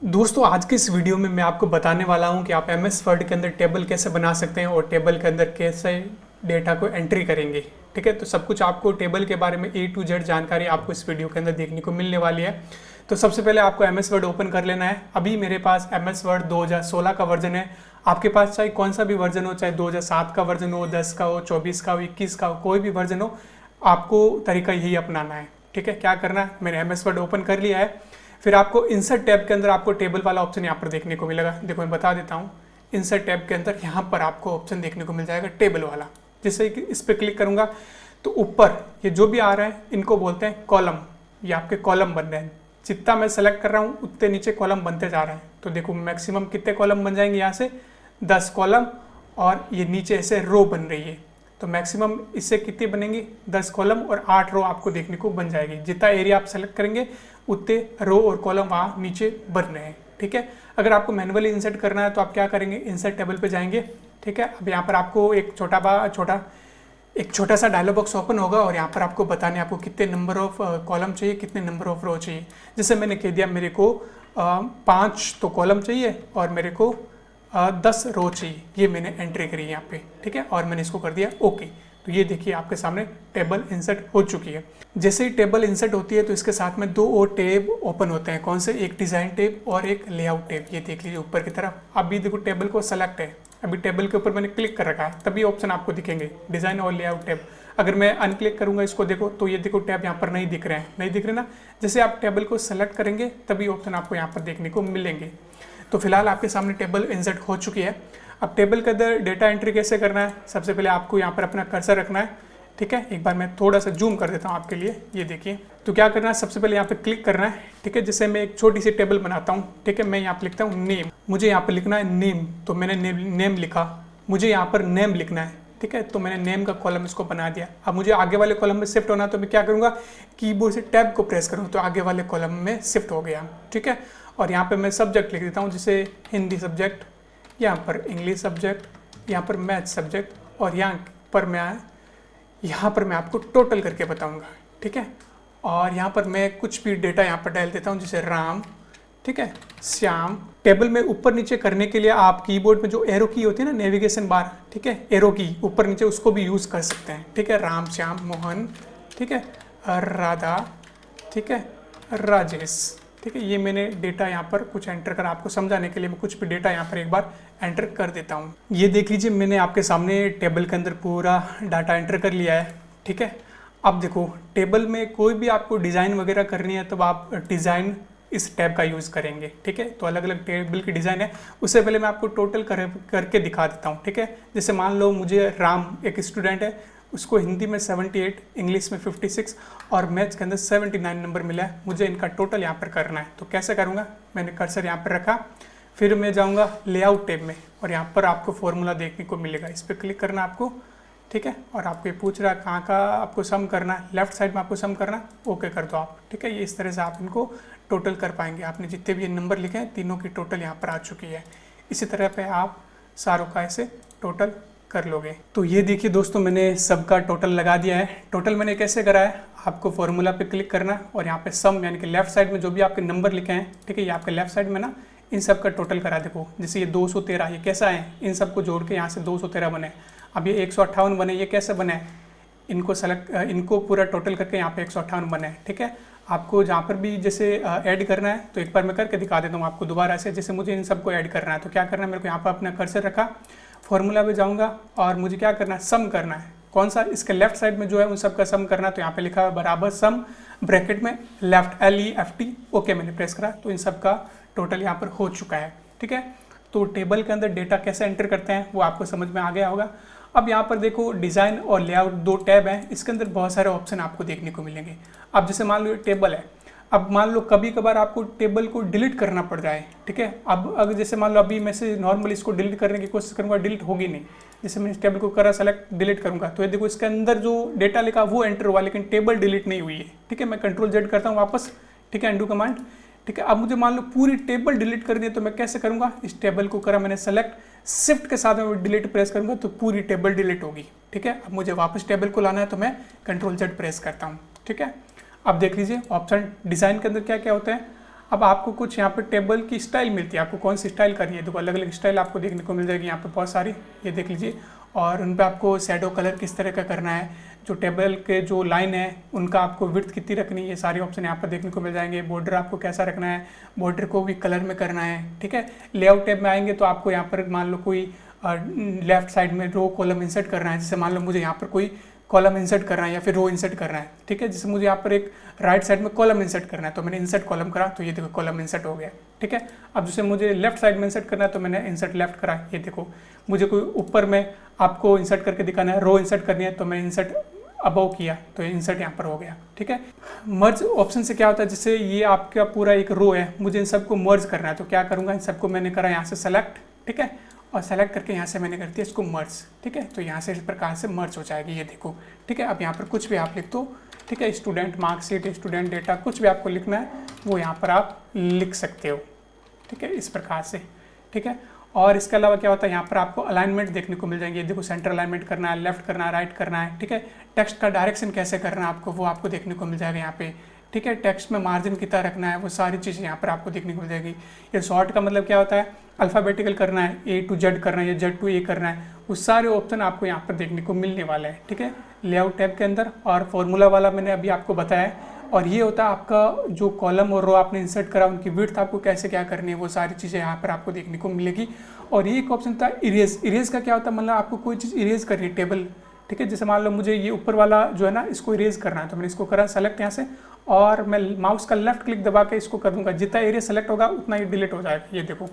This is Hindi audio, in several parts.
दोस्तों आज के इस वीडियो में मैं आपको बताने वाला हूं कि आप एमएस वर्ड के अंदर टेबल कैसे बना सकते हैं और टेबल के अंदर कैसे डेटा को एंट्री करेंगे। ठीक है, तो सब कुछ आपको टेबल के बारे में A to Z जानकारी आपको इस वीडियो के अंदर देखने को मिलने वाली है। तो सबसे पहले आपको एमएस वर्ड ओपन कर लेना है। अभी मेरे पास एमएस वर्ड 2016 का वर्जन है। आपके पास चाहे कौन सा भी वर्जन हो, चाहे 2007 का वर्जन हो, 10 का हो, 24 का हो, 21 का हो, कोई भी वर्जन हो, आपको तरीका यही अपनाना है। ठीक है, क्या करना है, मैंने एमएस वर्ड ओपन कर लिया है। फिर आपको इंसर्ट टैब के अंदर आपको टेबल वाला ऑप्शन यहाँ पर देखने को मिलेगा। देखो मैं बता देता हूँ, इंसर्ट टैब के अंदर यहाँ पर आपको ऑप्शन देखने को मिल जाएगा टेबल वाला। जैसे कि इस पर क्लिक करूंगा तो ऊपर ये जो भी आ रहा है इनको बोलते हैं कॉलम। ये आपके कॉलम बन रहे हैं। जितना मैं सेलेक्ट कर रहा हूँ उतने नीचे कॉलम बनते जा रहे हैं। तो देखो मैक्सिमम कितने कॉलम बन जाएंगे, यहाँ से 10 कॉलम, और ये नीचे ऐसे रो बन रही है। तो मैक्सिमम इससे कितनी बनेंगी, 10 कॉलम और 8 रो आपको देखने को बन जाएगी। जितना एरिया आप सेलेक्ट करेंगे उतने रो और कॉलम वहाँ नीचे बन रहे हैं। ठीक है, अगर आपको मैनुअली इंसर्ट करना है तो आप क्या करेंगे, इंसर्ट टेबल पे जाएंगे। ठीक है, अब यहाँ पर आपको एक छोटा सा डायलॉग बॉक्स ओपन होगा और यहाँ पर आपको बताने आपको कितने नंबर ऑफ कॉलम चाहिए, कितने नंबर ऑफ रो चाहिए। जैसे मैंने कह दिया मेरे को 5 तो कॉलम चाहिए और मेरे को 10 रो चाहिए। ये मैंने एंट्री करी यहाँ पे। ठीक है, और मैंने इसको कर दिया ओके। तो ये देखिए आपके सामने टेबल इंसर्ट हो चुकी है। जैसे ही टेबल इंसर्ट होती है तो इसके साथ में 2 और टैब ओपन होते हैं। कौन से, एक डिज़ाइन टैब और एक लेआउट टैब। ये देख लीजिए ऊपर की तरफ। अभी देखो टेबल को सेलेक्ट है, अभी टेबल के ऊपर मैंने क्लिक कर रखा है, तभी ऑप्शन आपको दिखेंगे डिज़ाइन और लेआउट टैब। अगर मैं अनक्लिक करूंगा इसको, देखो तो ये देखो टैब यहाँ पर नहीं दिख रहे हैं, नहीं दिख रहे ना। जैसे आप टेबल को सेलेक्ट करेंगे तभी ऑप्शन आपको यहाँ पर देखने को मिलेंगे। तो फिलहाल आपके सामने टेबल इंसर्ट हो चुकी है। अब टेबल के अंदर डेटा एंट्री कैसे करना है, सबसे पहले आपको यहाँ पर अपना कर्सर रखना है। ठीक है, एक बार मैं थोड़ा सा जूम कर देता हूँ आपके लिए, ये देखिए। तो क्या करना है, सबसे पहले यहाँ पे क्लिक करना है। ठीक है, जैसे मैं एक छोटी सी टेबल बनाता हूँ। ठीक है, मैं यहाँ पे लिखता हूँ नेम। मुझे यहाँ पर लिखना है नेम, तो मैंने नेम लिखा। मुझे यहाँ पर नेम लिखना है। ठीक है, तो मैंने नेम का कॉलम इसको बना दिया। अब मुझे आगे वाले कॉलम में शिफ्ट होना, तो मैं क्या करूँगा, कीबोर्ड से टैब को प्रेस करूँ तो आगे वाले कॉलम में शिफ्ट हो गया। ठीक है, और यहाँ पे मैं सब्जेक्ट लिख देता हूँ, जैसे हिंदी सब्जेक्ट, यहाँ पर इंग्लिश सब्जेक्ट, यहाँ पर मैथ सब्जेक्ट, और यहाँ पर मैं आपको टोटल करके बताऊँगा। ठीक है, और यहाँ पर मैं कुछ भी डेटा यहाँ पर डाल देता हूँ, जैसे राम, ठीक है, श्याम। टेबल में ऊपर नीचे करने के लिए आप कीबोर्ड में जो एरो की होती है ना, नेविगेशन बार, ठीक है, एरो की ऊपर नीचे, उसको भी यूज़ कर सकते हैं। ठीक है, राम, श्याम, मोहन, ठीक है, राधा, ठीक है, राजेश। ठीक है, ये मैंने डेटा यहाँ पर कुछ एंटर कर, आपको समझाने के लिए मैं कुछ भी डेटा यहाँ पर एक बार एंटर कर देता हूँ। ये देख लीजिए मैंने आपके सामने टेबल के अंदर पूरा डाटा एंटर कर लिया है। ठीक है, अब देखो टेबल में कोई भी आपको डिज़ाइन वगैरह करनी है तो आप डिज़ाइन इस टैब का यूज़ करेंगे। ठीक है, तो अलग अलग टेबल की डिज़ाइन है। उससे पहले मैं आपको टोटल करके दिखा देता हूँ। ठीक है, जैसे मान लो मुझे राम एक स्टूडेंट है, उसको हिंदी में 78, इंग्लिश में 56 और मैथ्स के अंदर 79 नंबर मिला है। मुझे इनका टोटल यहाँ पर करना है। तो कैसे करूँगा, मैंने कर्सर यहाँ पर रखा, फिर मैं जाऊँगा लेआउट टैब में और यहाँ पर आपको फॉर्मूला देखने को मिलेगा। इस पर क्लिक करना आपको। ठीक है, और आपको ये पूछ रहा है कहाँ का आपको सम करना है, लेफ्ट साइड में आपको सम करना है, ओके कर दो आप। ठीक है, ये इस तरह से आप इनको टोटल कर पाएंगे। आपने जितने भी ये नंबर लिखे हैं तीनों की टोटल यहाँ पर आ चुकी है। इसी तरह पे आप सारों का ऐसे टोटल कर लोगे। तो ये देखिए दोस्तों, मैंने सबका टोटल लगा दिया है। टोटल मैंने कैसे करा है, आपको फॉर्मूला पे क्लिक करना और यहाँ पे सम, यानी कि लेफ्ट साइड में जो भी आपके नंबर लिखे हैं, ठीक है, ये आपके लेफ्ट साइड में ना, इन सब का टोटल करा। देखो जैसे ये 213, ये कैसा है, इन सबको जोड़ के यहाँ से 213 बने। अब ये 158 बने, ये कैसे बने, इनको पूरा टोटल करके यहाँ पे 158 बने। ठीक है, आपको जहाँ पर भी जैसे ऐड करना है तो एक बार मैं करके दिखा देता हूँ आपको दोबारा से। जैसे मुझे इन सबको ऐड करना है तो क्या करना है, मेरे को यहाँ पर अपना कर्सर रखा, फॉर्मूला पे जाऊँगा और मुझे क्या करना है, सम करना है। कौन सा, इसके लेफ्ट साइड में जो है उन सब का सम करना है। तो यहाँ पे लिखा है बराबर सम, ब्रैकेट में लेफ्ट, LEFT, ओके मैंने प्रेस करा, तो इन सब का टोटल यहाँ पर हो चुका है। ठीक है, तो टेबल के अंदर डेटा कैसे एंटर करते हैं वो आपको समझ में आ गया होगा। अब यहाँ पर देखो डिज़ाइन और लेआउट 2 टैब हैं, इसके अंदर बहुत सारे ऑप्शन आपको देखने को मिलेंगे। अब जैसे मान लो टेबल है, अब मान लो कभी कभार आपको टेबल को डिलीट करना पड़ जाए। ठीक है, अब अगर जैसे मान लो अभी मैं से नॉर्मली इसको डिलीट करने की कोशिश करूँगा, डिलीट होगी नहीं। जैसे मैं इस टेबल को करा सेलेक्ट, डिलीट करूँगा तो ये देखो इसके अंदर जो डेटा लिखा वो एंटर हुआ, लेकिन टेबल डिलीट नहीं हुई है। ठीक है, मैं कंट्रोल Z करता हूँ वापस। ठीक है, अंडू कमांड। ठीक है, अब मुझे मान लो पूरी टेबल डिलीट करनी है तो मैं कैसे करूँगा, इस टेबल को करा मैंने सेलेक्ट, शिफ्ट के साथ में डिलीट प्रेस करूँगा तो पूरी टेबल डिलीट होगी। ठीक है, अब मुझे वापस टेबल को लाना है तो मैं कंट्रोल Z प्रेस करता हूँ। ठीक है, अब देख लीजिए ऑप्शन डिज़ाइन के अंदर क्या क्या होते हैं। अब आपको कुछ यहाँ पर टेबल की स्टाइल मिलती है, आपको कौन सी स्टाइल करनी है। देखो अलग अलग स्टाइल आपको देखने को मिल जाएगी यहाँ पे बहुत सारी, ये देख लीजिए। और उन पर आपको शैडो कलर किस तरह का करना है, जो टेबल के जो लाइन है उनका आपको विड्थ कितनी रखनी है, ये सारे ऑप्शन यहाँ पर देखने को मिल जाएंगे। बॉर्डर आपको कैसा रखना है, बॉर्डर को भी कलर में करना है, ठीक है। लेआउट टैब में आएंगे तो आपको यहाँ पर मान लो कोई लेफ्ट साइड में रो कॉलम इंसर्ट करना है, जैसे मान लो मुझे यहाँ पर कोई कॉलम इंसर्ट करना है या फिर रो इंसर्ट करना है, ठीक है। जैसे मुझे यहाँ पर एक राइट साइड में कॉलम इंसर्ट करना है तो मैंने इंसर्ट कॉलम करा, तो ये देखो कॉलम इंसर्ट हो गया, ठीक है। अब जैसे मुझे लेफ्ट साइड में इंसर्ट करना है तो मैंने इंसर्ट लेफ्ट करा, ये देखो। मुझे कोई ऊपर में आपको इंसर्ट करके दिखाना है, रो इंसर्ट करनी है तो मैंने इंसर्ट अबव किया तो इंसर्ट यहाँ पर हो गया, ठीक है। मर्ज ऑप्शन से क्या होता है, जैसे ये आपका पूरा एक रो है, मुझे इन सबको मर्ज करना है तो क्या करूँगा, इन सबको मैंने करा यहाँ से सेलेक्ट, ठीक है, और सेलेक्ट करके यहाँ से मैंने कर दिया इसको मर्ज, ठीक है। तो यहाँ से इस प्रकार से मर्ज हो जाएगी, ये देखो, ठीक है। अब यहाँ पर कुछ भी आप लिख दो, ठीक है, स्टूडेंट मार्कशीट, स्टूडेंट डेटा, कुछ भी आपको लिखना है वो यहाँ पर आप लिख सकते हो, ठीक है, इस प्रकार से, ठीक है। और इसके अलावा क्या होता है, यहाँ पर आपको अलाइनमेंट देखने को मिल जाएंगे। देखो सेंटर अलाइनमेंट करना है, लेफ्ट करना है, राइट करना है, ठीक है। टेक्स्ट का डायरेक्शन कैसे करना है आपको, वो आपको देखने को मिल जाएगा यहाँ पे, ठीक है। टेक्स्ट में मार्जिन कितना रखना है, वो सारी चीज़ें यहाँ पर आपको देखने को मिल जाएगी। ये शॉर्ट का मतलब क्या होता है, अल्फ़ाबेटिकल करना है, A to Z करना है या Z to A करना है, वो सारे ऑप्शन आपको यहाँ पर देखने को मिलने वाले हैं, ठीक है, लेआउट टैब के अंदर। और फॉर्मूला वाला मैंने अभी आपको बताया। और ये होता है आपका जो कॉलम और रो आपने इंसर्ट करा, उनकी विड्थ आपको कैसे क्या करनी है, वो सारी चीज़ें यहाँ पर आपको देखने को मिलेगी। और ये एक ऑप्शन था इरेज। इरेज का क्या होता है, मतलब आपको कोई चीज़ इरेज करनी है, टेबल, ठीक है। जैसे मान लो मुझे ये ऊपर वाला जो है ना इसको इरेज करना है तो मैंने इसको करा सेलेक्ट यहाँ से, और मैं माउस का लेफ्ट क्लिक दबा के इसको कर दूंगा, जितना एरिया सेलेक्ट होगा उतना ही डिलीट हो जाएगा, ये देखो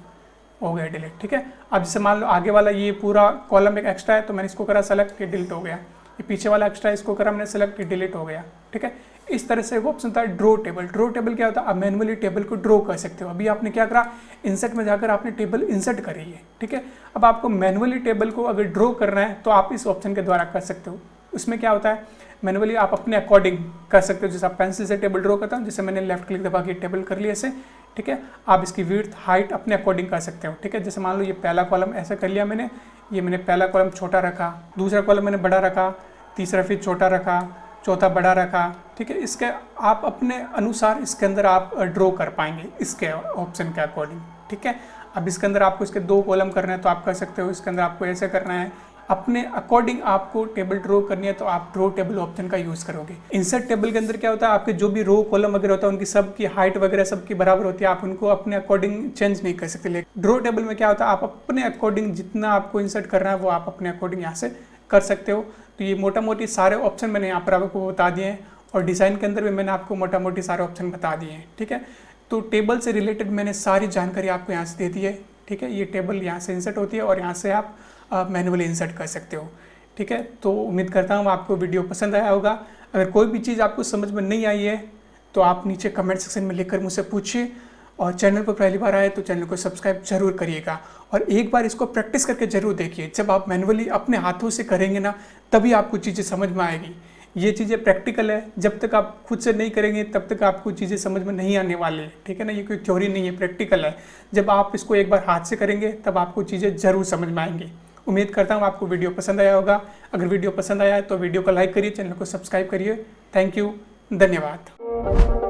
हो गया डिलीट, ठीक है। अब जैसे मान लो आगे वाला ये पूरा कॉलम एक एक्स्ट्रा है तो मैंने इसको करा सेलेक्ट, ये डिलीट हो गया। ये पीछे वाला एक्स्ट्रा है, इसको करा मैंने सेलेक्ट, ये डिलीट हो गया, ठीक है। इस तरह से वो ऑप्शन था ड्रॉ टेबल। ड्रॉ टेबल क्या होता है, आप मैनुअली टेबल को ड्रॉ कर सकते हो। अभी आपने क्या करा, इंसर्ट में जाकर आपने टेबल इंसर्ट करी है, ठीक है। अब आपको मैनुअली टेबल को अगर ड्रॉ करना है तो आप इस ऑप्शन के द्वारा कर सकते हो। उसमें क्या होता है, मैनुअली आप अपने अकॉर्डिंग कर सकते हो। जैसे आप पेंसिल से टेबल ड्रॉ करता हूँ, जैसे मैंने लेफ्ट क्लिक दबा के टेबल कर लिया ऐसे, ठीक है। आप इसकी विड्थ हाइट अपने अकॉर्डिंग कर सकते हो, ठीक है। जैसे मान लो ये पहला कॉलम ऐसा कर लिया मैंने, ये मैंने पहला कॉलम छोटा रखा, दूसरा कॉलम मैंने बड़ा रखा, तीसरा फिर छोटा रखा, चौथा बड़ा रखा, ठीक है। इसके आप अपने अनुसार इसके अंदर आप ड्रॉ कर पाएंगे इसके ऑप्शन के अकॉर्डिंग, ठीक है। अब इसके अंदर आपको इसके 2 कॉलम करना है तो आप कर सकते हो, इसके अंदर आपको ऐसे करना है, अपने अकॉर्डिंग आपको टेबल ड्रॉ करनी है तो आप ड्रॉ टेबल ऑप्शन का यूज़ करोगे। इंसर्ट टेबल के अंदर क्या होता है, आपके जो भी रो कॉलम वगैरह होता है उनकी सबकी हाइट वगैरह सबकी बराबर होती है, आप उनको अपने अकॉर्डिंग चेंज नहीं कर सकते। लेकिन ड्रॉ टेबल में क्या होता है, आप अपने अकॉर्डिंग जितना आपको इंसर्ट करना है वो आप अपने अकॉर्डिंग यहाँ से कर सकते हो। तो ये मोटा मोटी सारे ऑप्शन मैंने यहाँ पर आपको बता दिए हैं, और डिज़ाइन के अंदर भी मैंने आपको मोटा मोटी सारे ऑप्शन बता दिए हैं, ठीक है। तो टेबल से रिलेटेड मैंने सारी जानकारी आपको यहाँ से दे दी है, ठीक है। ये टेबल यहाँ से इंसर्ट होती है और यहाँ से आप मैनुअली इंसर्ट कर सकते हो, ठीक है। तो उम्मीद करता हूँ आपको वीडियो पसंद आया होगा। अगर कोई भी चीज़ आपको समझ में नहीं आई है तो आप नीचे कमेंट सेक्शन में लिखकर मुझसे पूछिए, और चैनल पर पहली बार आए तो चैनल को सब्सक्राइब जरूर करिएगा, और एक बार इसको प्रैक्टिस करके जरूर देखिए। जब आप मैनुअली अपने हाथों से करेंगे ना तभी आपको चीज़ें समझ में आएगी। ये चीज़ें प्रैक्टिकल है, जब तक आप खुद से नहीं करेंगे तब तक आपको चीज़ें समझ में नहीं आने वाली है, ठीक है ना। ये कोई थ्योरी नहीं है, प्रैक्टिकल है। जब आप इसको एक बार हाथ से करेंगे तब आपको चीज़ें ज़रूर समझ में आएंगी। उम्मीद करता हूँ आपको वीडियो पसंद आया होगा। अगर वीडियो पसंद आया है तो वीडियो को लाइक करिए, चैनल को सब्सक्राइब करिए। थैंक यू, धन्यवाद।